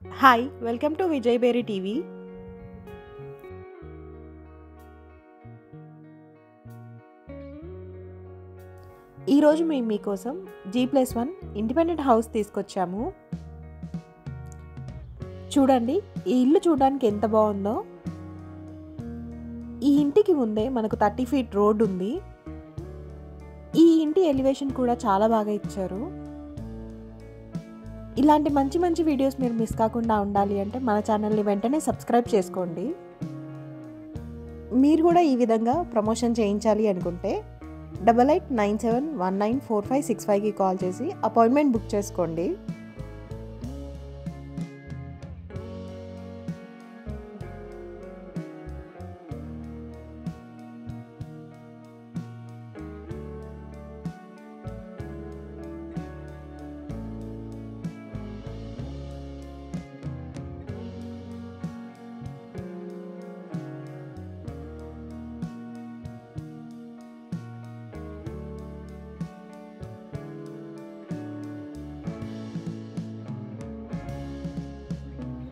Hi! Welcome to Vijay బేరి TV. ఈరోజు మేము మీకోసం G+1 ఇండిపెండెంట్ హౌస్ తీసుకొచ్చాము. చూడండి, ఈ ఇల్లు చూడడానికి ఎంత బాగుందో. ఈ ఇంటికి ముందే మనకు 30 ఫీట్ రోడ్ ఉంది. ఈ ఇంటి ఎలివేషన్ కూడా చాలా బాగా ఇచ్చారు. ఇలాంటి మంచి మంచి వీడియోస్ మీరు మిస్ కాకుండా ఉండాలి అంటే మన ఛానల్ని వెంటనే సబ్స్క్రైబ్ చేసుకోండి. మీరు కూడా ఈ విధంగా ప్రమోషన్ చేయించాలి అనుకుంటే 8897194565కి కాల్ చేసి అపాయింట్మెంట్ బుక్ చేసుకోండి.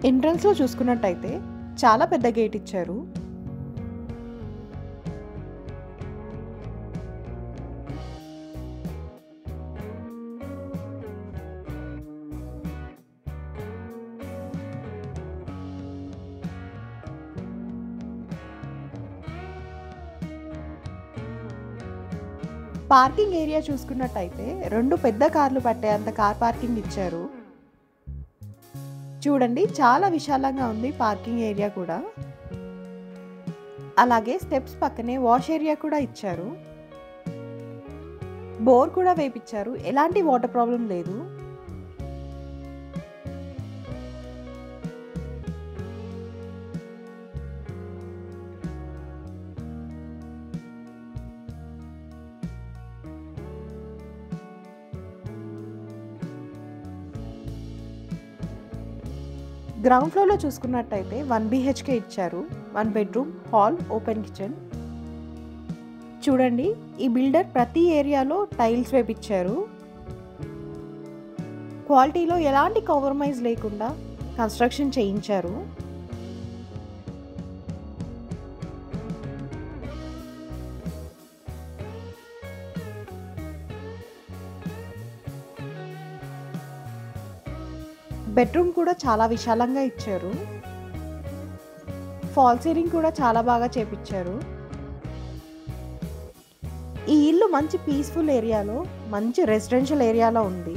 ఎంట్రన్స్లో చూసుకున్నట్టయితే చాలా పెద్ద గేట్ ఇచ్చారు. పార్కింగ్ ఏరియా చూసుకున్నట్టయితే 2 పెద్ద కార్లు పట్టేంత కార్ పార్కింగ్ ఇచ్చారు. చూడండి, చాలా విశాలంగా ఉంది పార్కింగ్ ఏరియా కూడా. అలాగే స్టెప్స్ పక్కనే వాష్ ఏరియా కూడా ఇచ్చారు. బోర్ కూడా వేపించారు. ఎలాంటి వాటర్ ప్రాబ్లం లేదు. గ్రౌండ్ ఫ్లోర్లో చూసుకున్నట్టయితే 1 BHK ఇచ్చారు. 1 బెడ్రూమ్, హాల్, ఓపెన్ కిచెన్. చూడండి, ఈ బిల్డర్ ప్రతి ఏరియాలో టైల్స్ వేపించారు. క్వాలిటీలో ఎలాంటి కాంప్రమైజ్ లేకుండా కన్స్ట్రక్షన్ చేయించారు. బెడ్రూమ్ కూడా చాలా విశాలంగా ఇచ్చారు. ఫాల్ సీలింగ్ కూడా చాలా బాగా చేపించారు. ఈ ఇల్లు మంచి పీస్ఫుల్ ఏరియాలో, మంచి రెసిడెన్షియల్ ఏరియాలో ఉంది.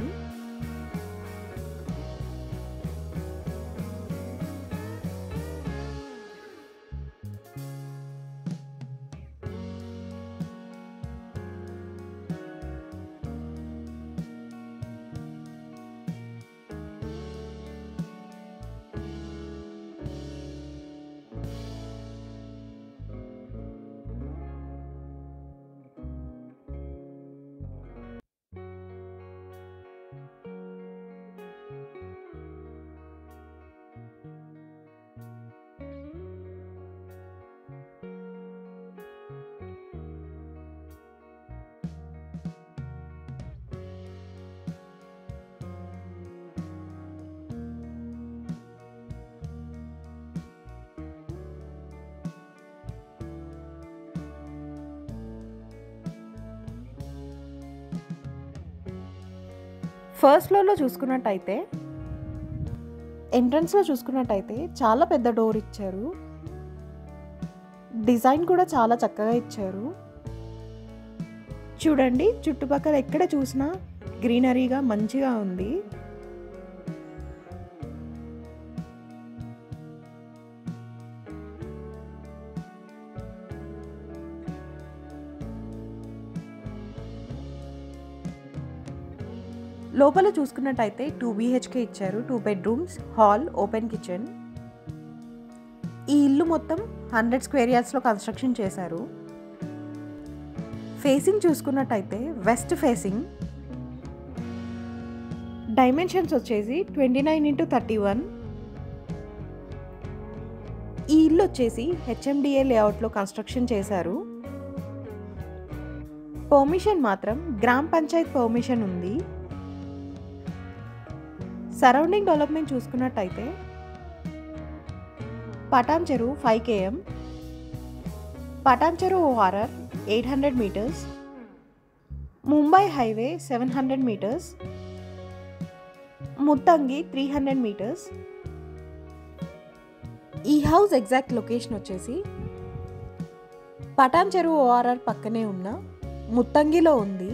ఫస్ట్ ఫ్లోర్లో చూసుకున్నట్టయితే, ఎంట్రన్స్లో చూసుకున్నట్టయితే చాలా పెద్ద డోర్ ఇచ్చారు. డిజైన్ కూడా చాలా చక్కగా ఇచ్చారు. చూడండి, చుట్టుపక్కల ఎక్కడ చూసినా గ్రీనరీగా మంచిగా ఉంది. లోపల చూసుకున్నట్టయితే 2 BHK ఇచ్చారు. 2 బెడ్రూమ్స్, హాల్, ఓపెన్ కిచెన్. ఈ ఇల్లు మొత్తం 100 స్క్వేర్ యార్డ్స్లో కన్స్ట్రక్షన్ చేశారు. ఫేసింగ్ చూసుకున్నట్టయితే వెస్ట్ ఫేసింగ్. డైమెన్షన్స్ వచ్చేసి 29x31. ఈ ఇల్లు వచ్చేసి HMDA లేఅవుట్లో కన్స్ట్రక్షన్ చేశారు. పర్మిషన్ మాత్రం గ్రామ పంచాయత్ పర్మిషన్ ఉంది. సరౌండింగ్ డెవలప్మెంట్ చూసుకున్నట్టయితే పటాన్ చెరువు 5 km, పటాన్ చెరువు ORR 800 meters, Mumbai highway 700 meters, Muthangi 300 meters. ఈ హౌస్ ఎగ్జాక్ట్ లొకేషన్ వచ్చేసి పటాన్ చెరువు ORR పక్కనే ఉన్న ముత్తంగిలో ఉంది.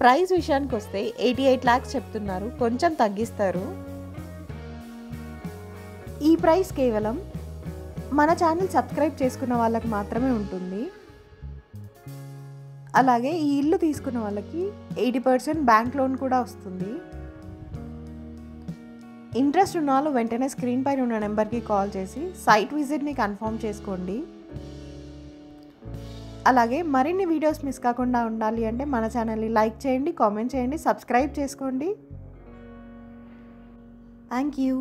ప్రైస్ విషయానికి వస్తే 88 lakhs చెప్తున్నారు, కొంచెం తగ్గిస్తారు. ఈ ప్రైస్ కేవలం మన ఛానల్ సబ్స్క్రైబ్ చేసుకున్న వాళ్ళకి మాత్రమే ఉంటుంది. అలాగే ఈ ఇల్లు తీసుకున్న వాళ్ళకి 80% బ్యాంక్ లోన్ కూడా వస్తుంది. ఇంట్రెస్ట్ ఉన్న వాళ్ళు వెంటనే స్క్రీన్ పైన ఉన్న నెంబర్కి కాల్ చేసి సైట్ విజిట్ని కన్ఫర్మ్ చేసుకోండి. అలాగే మరిన్ని వీడియోస్ మిస్ కాకుండా ఉండాలి అంటే మన ఛానల్ని లైక్ చేయండి, కామెంట్ చేయండి, సబ్స్క్రైబ్ చేసుకోండి. Thank you.